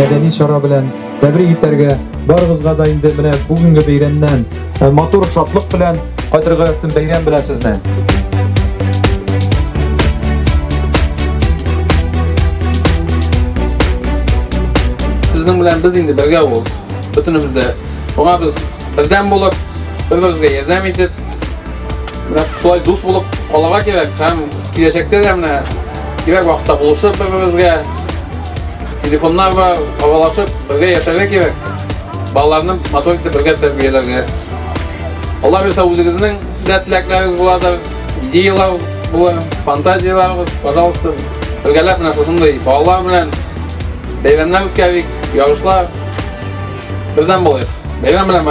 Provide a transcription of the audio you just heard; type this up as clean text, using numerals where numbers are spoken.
мәдәни чара белән тәбрик итәргә, барыгызга да инде менә бүгенге бәйрәмнән матур шатлык белән кайтырга өчен бәйрәм белән сезне. Сезнең белән без инде бергә ул. Бөтенебез дә аңа без бердәм булып, бер-беребезгә ярдәм итеп, менә шулай дус булып калырга кирәк һәм киләчәктә дә менә кирәк вакытта булышып бер-беребезгә телефоннарга аралашып бергә яшәргә кирәк. Балаларны матур итеп бергә тәрбияләргә. Алла бирсә үзегезнең теләкләрегез буладыр, идеялар була, фантазияларыгыз, пожалуйста, бергәләп менә шушындай балалар белән бәйрәмнәр үткәрик, ярышлар, бердәм булыйк. Бәйрәм белән